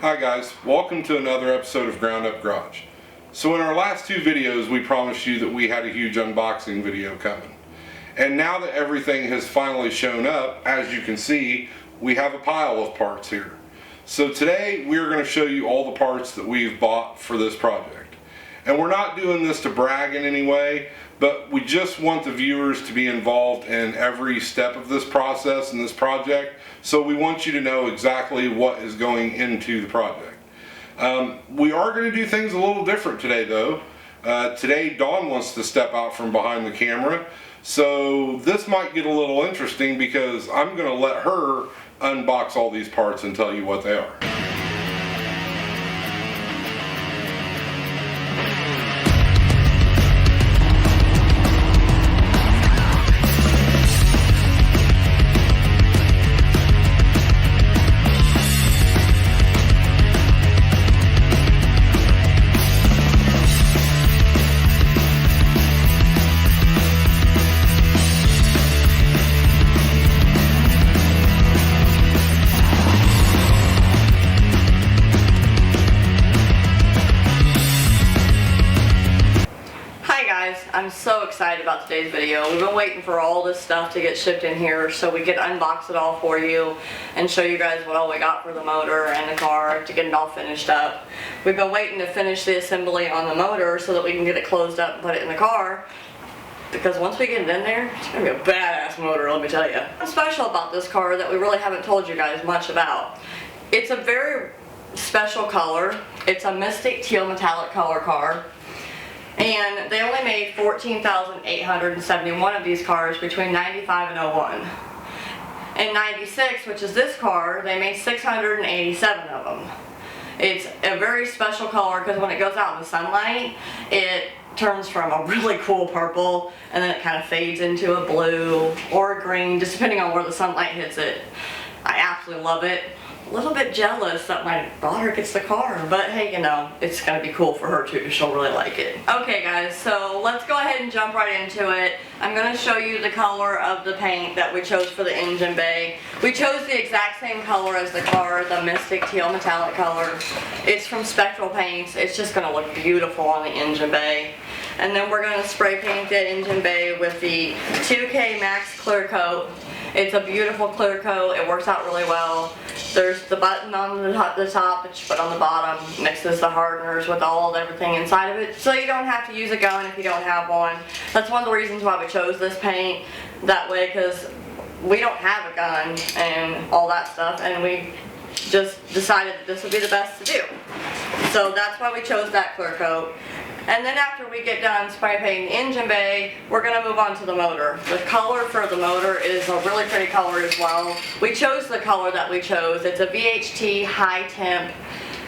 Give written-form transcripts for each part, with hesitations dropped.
Hi guys, welcome to another episode of Ground Up Garage. So in our last two videos we promised you that we had a huge unboxing video coming. And now that everything has finally shown up, as you can see, we have a pile of parts here. So today we're going to show you all the parts that we've bought for this project. And we're not doing this to brag in any way, but we just want the viewers to be involved in every step of this process and this project. So we want you to know exactly what is going into the project. We are going to do things a little different today though. Today Dawn wants to step out from behind the camera. So this might get a little interesting because I'm going to let her unbox all these parts and tell you what they are. I'm so excited about today's video. We've been waiting for all this stuff to get shipped in here so we could unbox it all for you and show you guys what all we got for the motor and the car to get it all finished up. We've been waiting to finish the assembly on the motor so that we can get it closed up and put it in the car, because once we get it in there, it's going to be a badass motor, let me tell you. What's special about this car that we really haven't told you guys much about? It's a very special color. It's a Mystic Teal Metallic color car. And they only made 14,871 of these cars between 95 and 01. In 96, which is this car, they made 687 of them. It's a very special color because when it goes out in the sunlight, it turns from a really cool purple and then it kind of fades into a blue or a green, just depending on where the sunlight hits it. I absolutely love it. A little bit jealous that my daughter gets the car, but hey, you know, it's gonna be cool for her too because she'll really like it. Okay guys, so let's go ahead and jump right into it. I'm gonna show you the color of the paint that we chose for the engine bay. We chose the exact same color as the car, the Mystic Teal Metallic color. It's from Spectral Paints. It's just gonna look beautiful on the engine bay. And then we're gonna spray paint the engine bay with the 2K Max Clear Coat. It's a beautiful clear coat. It works out really well. There's the button on the top that you put on the bottom, mixes the hardeners with everything inside of it, so you don't have to use a gun if you don't have one. That's one of the reasons why we chose this paint that way, because we don't have a gun and all that stuff, and we just decided that this would be the best to do. So that's why we chose that clear coat. And then after we get done spray painting the engine bay, we're going to move on to the motor. The color for the motor is a really pretty color as well. We chose the color that we chose. It's a VHT high temp.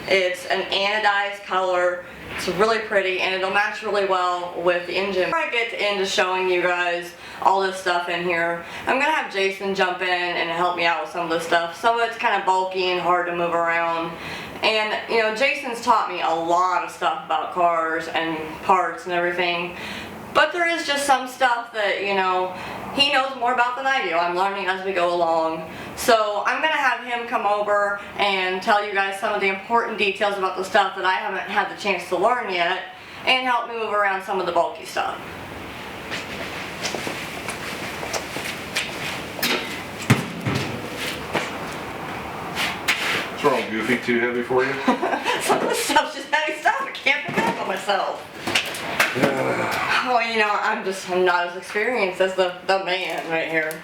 It's an anodized color. It's really pretty and it'll match really well with the engine. Before I get into showing you guys all this stuff in here, I'm going to have Jason jump in and help me out with some of this stuff. Some of it's kind of bulky and hard to move around. And, you know, Jason's taught me a lot of stuff about cars and parts and everything. But there is just some stuff that, you know, he knows more about than I do. I'm learning as we go along. So I'm going to have him come over and tell you guys some of the important details about the stuff that I haven't had the chance to learn yet, and help me move around some of the bulky stuff. What's wrong, Goofy? Too heavy for you? Some of the stuff's just heavy stuff. I can't pick it up on myself. Oh, you know, I'm not as experienced as the man right here.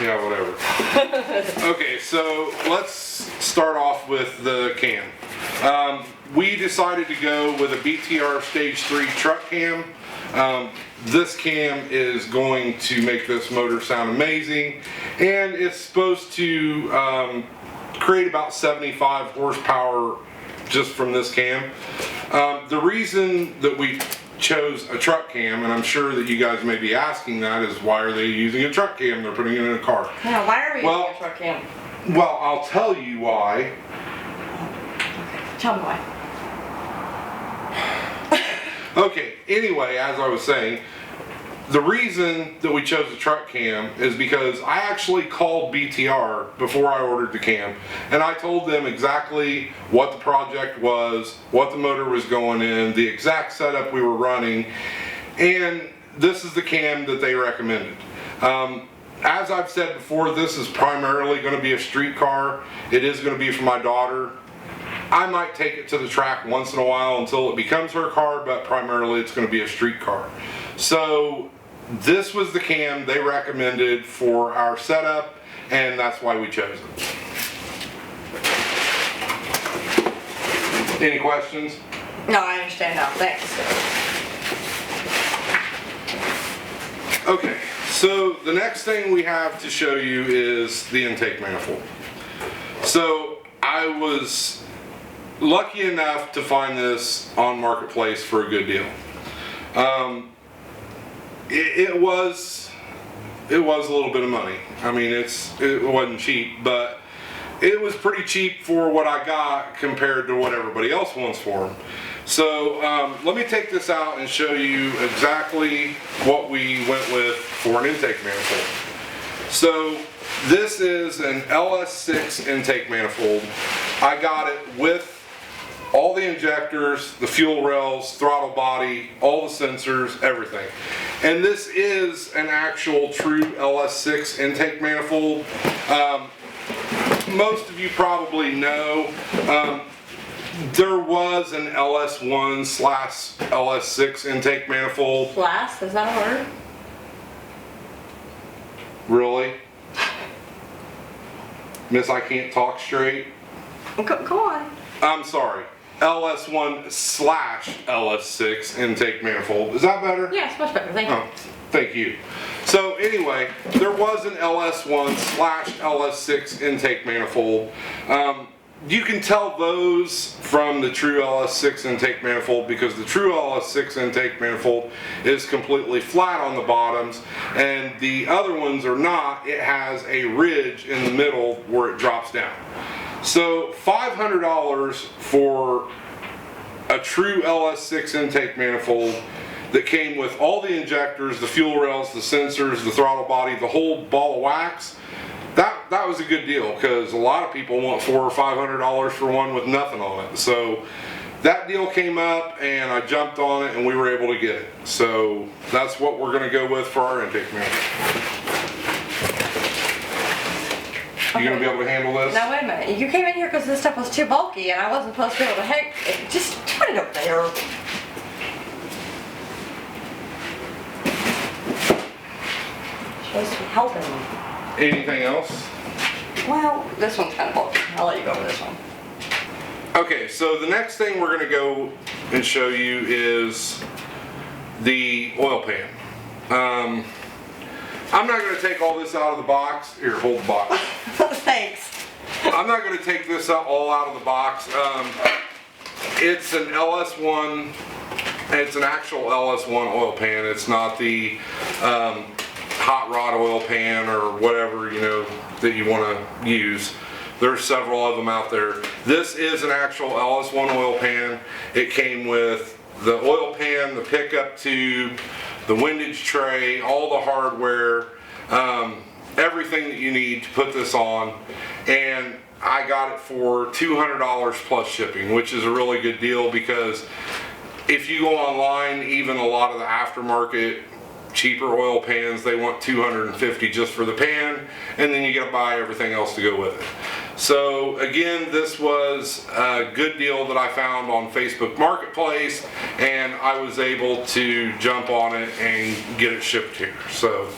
Yeah, whatever. Okay, so let's start off with the cam. We decided to go with a BTR Stage 3 truck cam. This cam is going to make this motor sound amazing, and it's supposed to create about 75 horsepower just from this cam. The reason that we chose a truck cam, and I'm sure that you guys may be asking that, is why are they using a truck cam? They're putting it in a car. Yeah, why are we using a truck cam? Well, I'll tell you why. Okay, tell me why. Okay, anyway, as I was saying, the reason that we chose the truck cam is because I actually called BTR before I ordered the cam, and I told them exactly what the project was, what the motor was going in, the exact setup we were running, and this is the cam that they recommended. As I've said before, this is primarily going to be a street car. It is going to be for my daughter. I might take it to the track once in a while until it becomes her car, but primarily it's going to be a street car. So this was the cam they recommended for our setup, and that's why we chose it. Any questions? No, I understand now. Thanks. Okay, so the next thing we have to show you is the intake manifold. So I was lucky enough to find this on Marketplace for a good deal. It was a little bit of money. I mean, it wasn't cheap, but it was pretty cheap for what I got compared to what everybody else wants for them. So let me take this out and show you exactly what we went with for an intake manifold. So this is an LS6 intake manifold. I got it with all the injectors, the fuel rails, throttle body, all the sensors, everything. And this is an actual true LS6 intake manifold. Most of you probably know there was an LS1/LS6 intake manifold. Blast? Is that a word? Really? Miss, I can't talk straight. Go on. I'm sorry. LS1/LS6 intake manifold. Is that better? Yeah, it's much better. Thank you. Oh, thank you. So anyway, there was an LS1/LS6 intake manifold. You can tell those from the true LS6 intake manifold because the true LS6 intake manifold is completely flat on the bottoms, and the other ones are not. It has a ridge in the middle where it drops down. So $500 for a true LS6 intake manifold that came with all the injectors, the fuel rails, the sensors, the throttle body, the whole ball of wax. That was a good deal because a lot of people want $400 or $500 for one with nothing on it. So that deal came up and I jumped on it and we were able to get it. So that's what we're going to go with for our intake manifold. You gonna be able to handle this? Now wait a minute. You came in here because this stuff was too bulky and I wasn't supposed to be able to just put it up there. Supposed to be helping me. Anything else? Well, this one's kind of bulky. I'll let you go with this one. Okay, so the next thing we're gonna go and show you is the oil pan. I'm not going to take all this out of the box. Here, hold the box. Thanks. I'm not going to take this all out of the box. It's an LS1. It's an actual LS1 oil pan. It's not the hot rod oil pan or whatever, you know, that you want to use. There's several of them out there. This is an actual LS1 oil pan. It came with the oil pan, the pickup tube, the windage tray, all the hardware, everything that you need to put this on, and I got it for $200 plus shipping, which is a really good deal because if you go online, even a lot of the aftermarket cheaper oil pans, they want $250 just for the pan, and then you got to buy everything else to go with it. So again, this was a good deal that I found on Facebook Marketplace, and I was able to jump on it and get it shipped here. So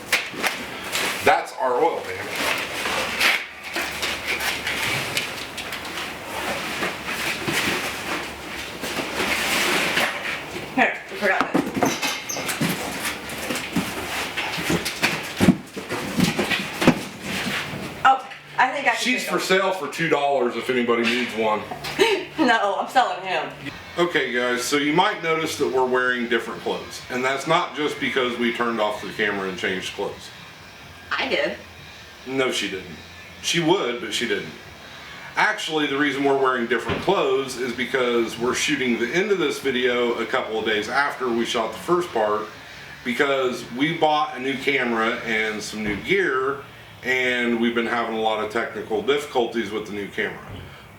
that's our oil pan. Here, I forgot this. I think I can. She's for sale for $2 if anybody needs one. No, I'm selling him. Okay guys, so you might notice that we're wearing different clothes. And that's not just because we turned off the camera and changed clothes. I did. No, she didn't. She would, but she didn't. Actually, the reason we're wearing different clothes is because we're shooting the end of this video a couple of days after we shot the first part, because we bought a new camera and some new gear, and we've been having a lot of technical difficulties with the new camera.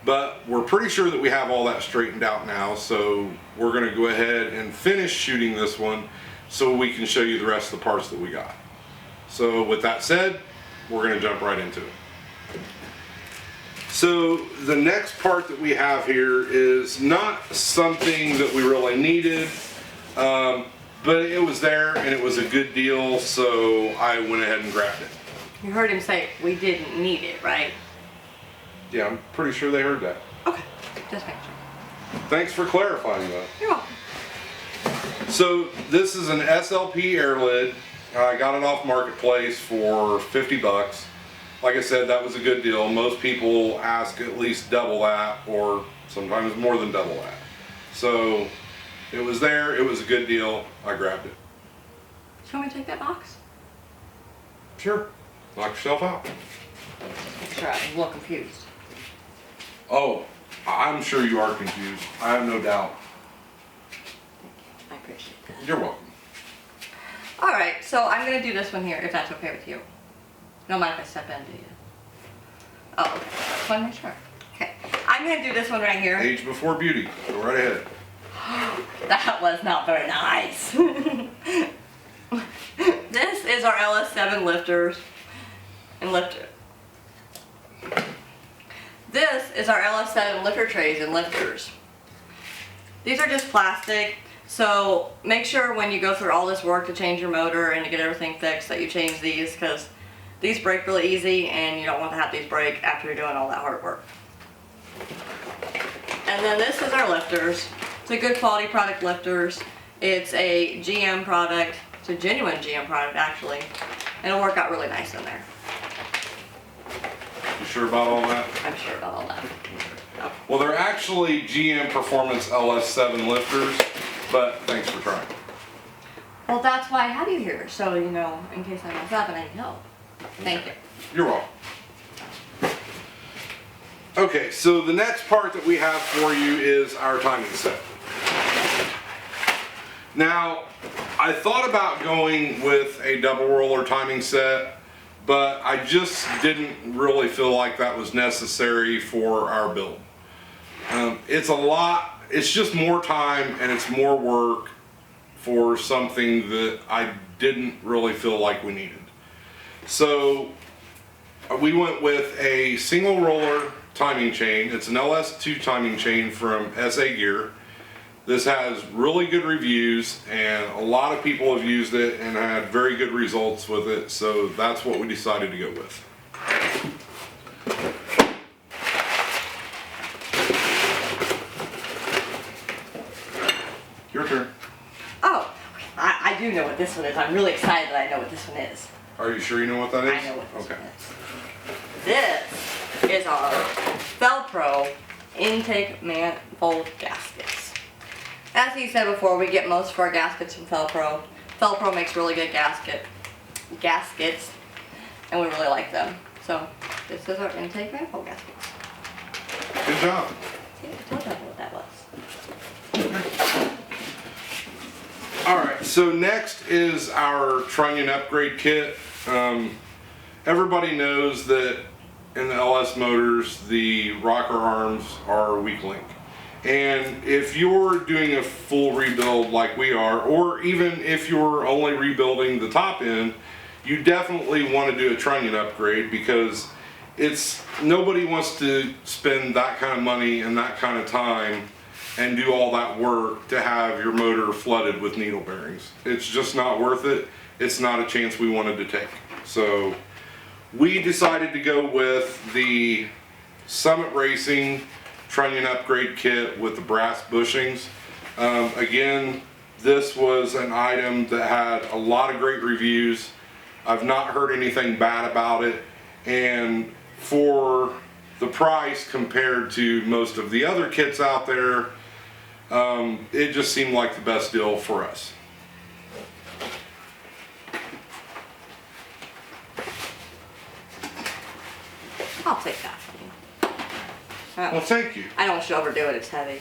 But we're pretty sure that we have all that straightened out now, so we're going to go ahead and finish shooting this one so we can show you the rest of the parts that we got. So with that said, we're going to jump right into it. So the next part that we have here is not something that we really needed, but it was there and it was a good deal, so I went ahead and grabbed it. You heard him say we didn't need it, right? Yeah, I'm pretty sure they heard that. Okay, just make sure. Thanks for clarifying that. You're welcome. So this is an SLP air lid. I got it off Marketplace for 50 bucks. Like I said, that was a good deal. Most people ask at least double that, or sometimes more than double that. So it was there, it was a good deal, I grabbed it. Do you want me to take that box? Sure, knock yourself out. Make sure I'm a little confused. Oh, I'm sure you are confused. I have no doubt. I appreciate that. You're welcome. Alright, so I'm going to do this one here, if that's okay with you. No mind if I step in, do you? Oh, okay. Just want to make sure. Okay. I'm going to do this one right here. Age before beauty. Go right ahead. That was not very nice. This is our LS7 lifters and lifter. This is our LS7 lifter trays and lifters. These are just plastic, so make sure when you go through all this work to change your motor and to get everything fixed that you change these, because these break really easy and you don't want to have these break after you're doing all that hard work. And then this is our lifters. It's a good quality product lifters. It's a GM product. It's a genuine GM product actually. And it'll work out really nice in there. You sure about all that? I'm sure about all that. Oh. Well, they're actually GM Performance LS7 lifters, but thanks for trying. Well, that's why I have you here, so you know, in case I mess up and I need help. Thank you. You're welcome. Okay, so the next part that we have for you is our timing set. Now, I thought about going with a double roller timing set, but I just didn't really feel like that was necessary for our build. It's a lot, it's just more time and it's more work for something that I didn't really feel like we needed. So we went with a single roller timing chain. It's an LS2 timing chain from SA Gear. This has really good reviews and a lot of people have used it and had very good results with it, so that's what we decided to go with. Your turn. Oh, I do know what this one is. I'm really excited that I know what this one is. Are you sure you know what that is? I know what this okay. one is. This is our Velcro intake manifold gaskets. As he said before, we get most of our gaskets from Velcro. Velcro makes really good gaskets, and we really like them. So this is our intake manifold gaskets. Good job. See, I told you what that was. Alright, so next is our trunnion upgrade kit. Everybody knows that in the LS motors, the rocker arms are weak link. And if you're doing a full rebuild like we are, or even if you're only rebuilding the top end, you definitely want to do a trunnion upgrade, because nobody wants to spend that kind of money and that kind of time and do all that work to have your motor flooded with needle bearings. It's just not worth it. It's not a chance we wanted to take. So we decided to go with the Summit Racing trunnion upgrade kit with the brass bushings. Again, this was an item that had a lot of great reviews. I've not heard anything bad about it, and for the price compared to most of the other kits out there, it just seemed like the best deal for us. I'll take that from you. Well, thank you. I don't want you to overdo it, it's heavy.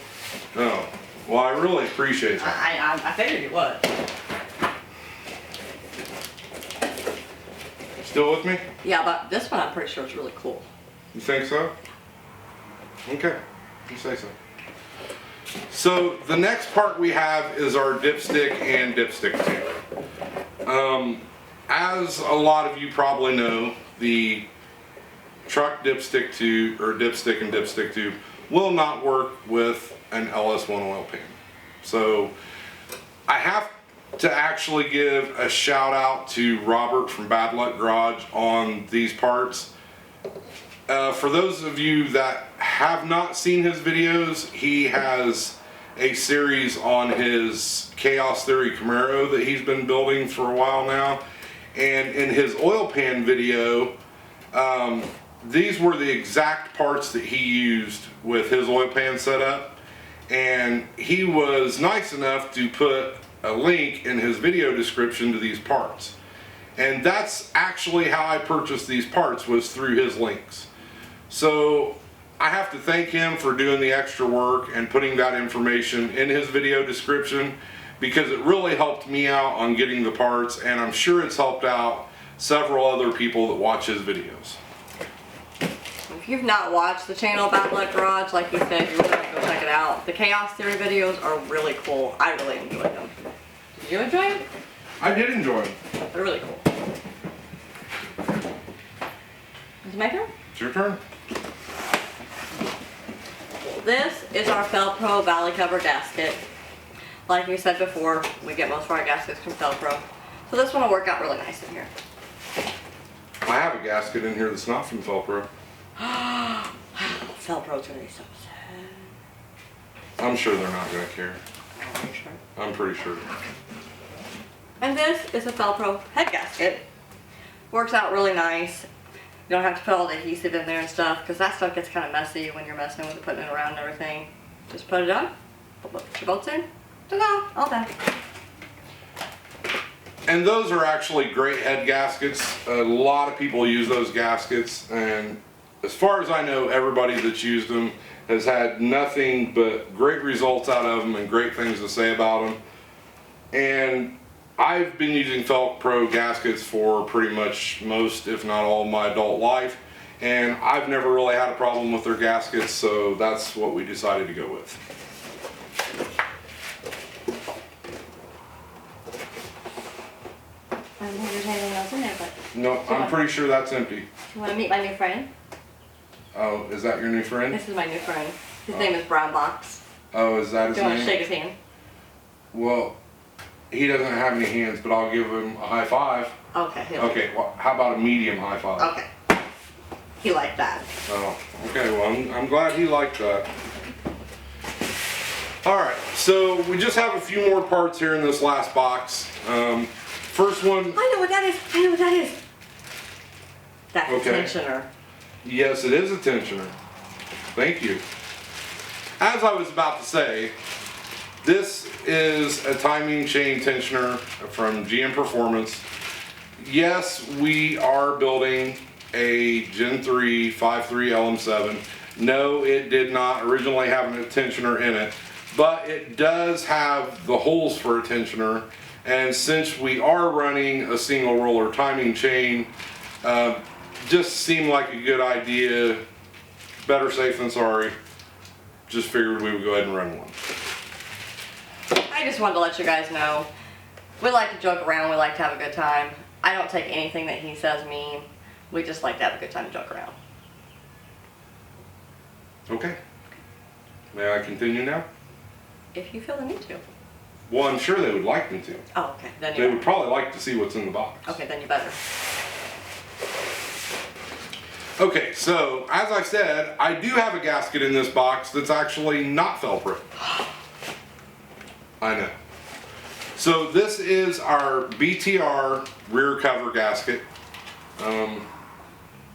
Oh, well, I really appreciate that. I figured you would. Still with me? Yeah, but this one I'm pretty sure is really cool. You think so? Okay, you say so. So the next part we have is our dipstick and dipstick tube. As a lot of you probably know, the truck dipstick tube, or dipstick and dipstick tube, will not work with an LS1 oil pan. So I have to actually give a shout out to Robert from Bad Luck Garage on these parts. For those of you that have not seen his videos, he has a series on his Chaos Theory Camaro that he's been building for a while now. And in his oil pan video, these were the exact parts that he used with his oil pan setup. And he was nice enough to put a link in his video description to these parts. And that's actually how I purchased these parts, was through his links. So I have to thank him for doing the extra work and putting that information in his video description, because it really helped me out on getting the parts, and I'm sure it's helped out several other people that watch his videos. If you've not watched the channel Bad Luck Garage, like he said, you're gonna go check it out. The Chaos Theory videos are really cool. I really enjoyed them. Did you enjoy them? I did enjoy them. They're really cool. Is it my turn? It's your turn. This is our Felpro Valley Cover gasket. Like we said before, we get most of our gaskets from Felpro. So this one will work out really nice in here. I have a gasket in here that's not from Felpro. Felpro's gonna be so sad. I'm sure they're not going to care. Are you sure? I'm pretty sure. And this is a Felpro head gasket. Works out really nice. You don't have to put all the adhesive in there and stuff, because that stuff gets kind of messy when you're messing with it, putting it around and everything. Just put it on, put your bolts in, ta-da, all done. And those are actually great head gaskets. A lot of people use those gaskets, and as far as I know, everybody that's used them has had nothing but great results out of them and great things to say about them. And I've been using Felpro gaskets for pretty much most, if not all, of my adult life, and I've never really had a problem with their gaskets, so that's what we decided to go with. I don't think there's anything else in there, but No, I'm pretty sure that's empty. you want to meet my new friend? Oh, is that your new friend? This is my new friend. His name is Brown Box. Oh, is that his Do you want to name? shake his hand? Well, he doesn't have any hands, but I'll give him a high five. Okay. Okay, well, how about a medium high five? Okay. He liked that. Oh, okay, well, I'm glad he liked that. Alright, so we just have a few more parts here in this last box. First one, I know what that is. I know what that is. That's a Okay. tensioner. yes, it is a tensioner. Thank you. As I was about to say, this is a timing chain tensioner from GM Performance. Yes, we are building a Gen 3 5.3 LM7. No, it did not originally have a tensioner in it, but it does have the holes for a tensioner. And since we are running a single roller timing chain, just seemed like a good idea. Better safe than sorry. Just figured we would go ahead and run one. I just wanted to let you guys know, we like to joke around, we like to have a good time. I don't take anything that he says mean. We just like to have a good time and joke around. Okay. May I continue now? If you feel the need to. Well, I'm sure they would like me to. Oh, okay. Then They you would probably like to see what's in the box. Okay, then you better. Okay, so as I said, I do have a gasket in this box that's actually not Felpro. I know. So this is our BTR rear cover gasket.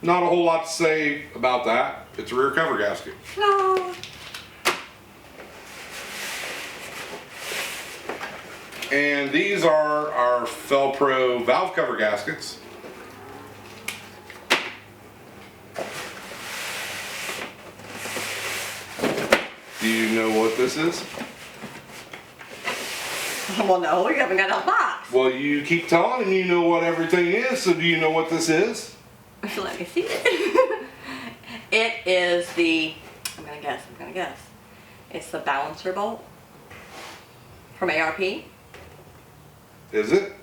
Not a whole lot to say about that. It's a rear cover gasket. No. And these are our Felpro valve cover gaskets. Do you know what this is? Well, no, you haven't got a box. Well, you keep telling me you know what everything is, so do you know what this is? Let me see it. It is the, I'm gonna guess. It's the balancer bolt from ARP. Is it?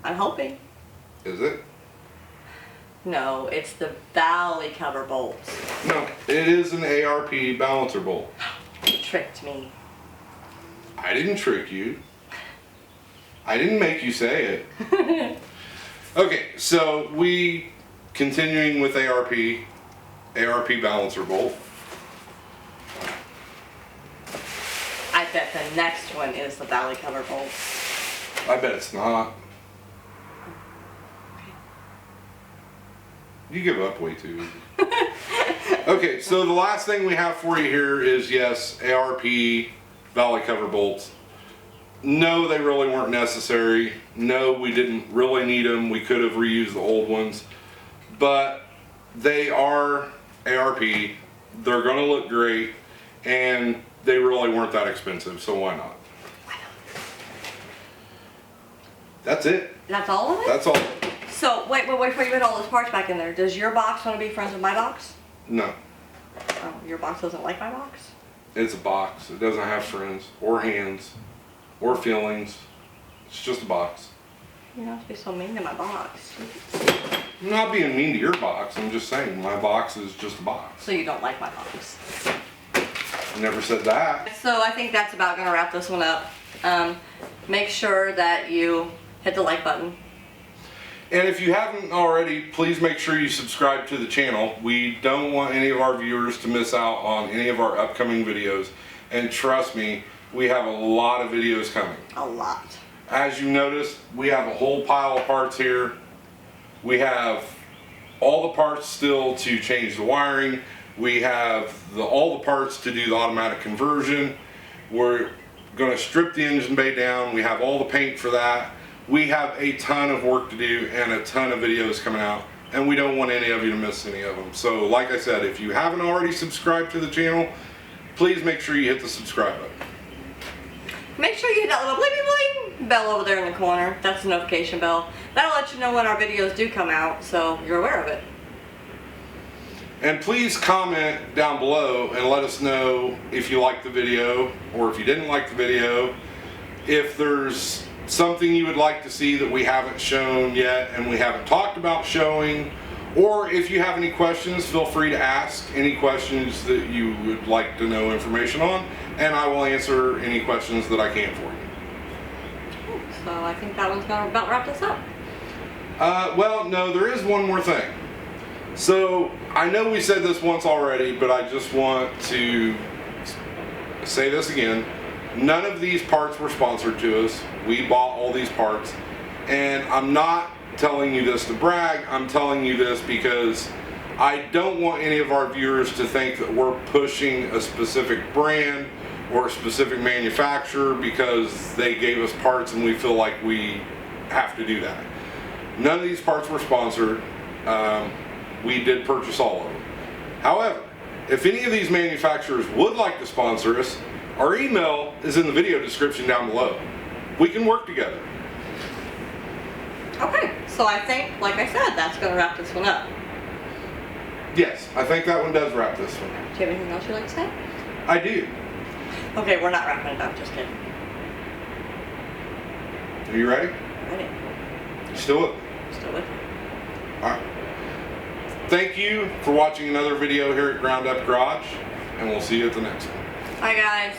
I'm hoping. Is it? No, it's the valley cover bolts. No, it is an ARP balancer bolt. You tricked me. I didn't trick you. I didn't make you say it. Okay, so we continuing with ARP balancer bolt. I bet the next one is the valley cover bolt. I bet it's not. You give up way too easy. Okay, so the last thing we have for you here is, yes, ARP valley cover bolts. No, they really weren't necessary. No, we didn't really need them. We could have reused the old ones. But they are ARP. They're going to look great. And they really weren't that expensive, so why not? That's it. That's all of it? That's all. So, wait, before you put all those parts back in there, does your box want to be friends with my box? No. Oh, your box doesn't like my box? It's a box. It doesn't have friends or hands or feelings. It's just a box. You don't have to be so mean to my box. I'm not being mean to your box. I'm just saying my box is just a box. So you don't like my box? I never said that. So I think that's about going to wrap this one up. Make sure that you hit the like button. And if you haven't already, please make sure you subscribe to the channel. We don't want any of our viewers to miss out on any of our upcoming videos. And trust me, we have a lot of videos coming. A lot. As you noticed, we have a whole pile of parts here. We have all the parts still to change the wiring. We have all the parts to do the automatic conversion. We're going to strip the engine bay down. We have all the paint for that. We have a ton of work to do and a ton of videos coming out, and we don't want any of you to miss any of them. So like I said, if you haven't already subscribed to the channel, please make sure you hit the subscribe button. Make sure you hit that little bling bling bell over there in the corner. That's the notification bell. That'll let you know when our videos do come out, so you're aware of it. And please comment down below and let us know if you liked the video or if you didn't like the video. If there's something you would like to see that we haven't shown yet and we haven't talked about showing, or if you have any questions, feel free to ask any questions that you would like to know information on, and I will answer any questions that I can for you. So I think that one's going to about wrap this up. Well, no, there is one more thing. So I know we said this once already, but I just want to say this again. None of these parts were sponsored to us. We bought all these parts, and I'm not telling you this to brag. I'm telling you this because I don't want any of our viewers to think that we're pushing a specific brand or a specific manufacturer because they gave us parts and we feel like we have to do that. None of these parts were sponsored. We did purchase all of them. However, if any of these manufacturers would like to sponsor us, our email is in the video description down below. We can work together. Okay, so I think, like I said, that's going to wrap this one up. Yes, I think that one does wrap this one. Do you have anything else you'd like to say? I do. Okay, we're not wrapping it up, just kidding. Are you ready? Ready. You still with me? Still with me. Alright. Thank you for watching another video here at Ground Up Garage, and we'll see you at the next one. Bye guys.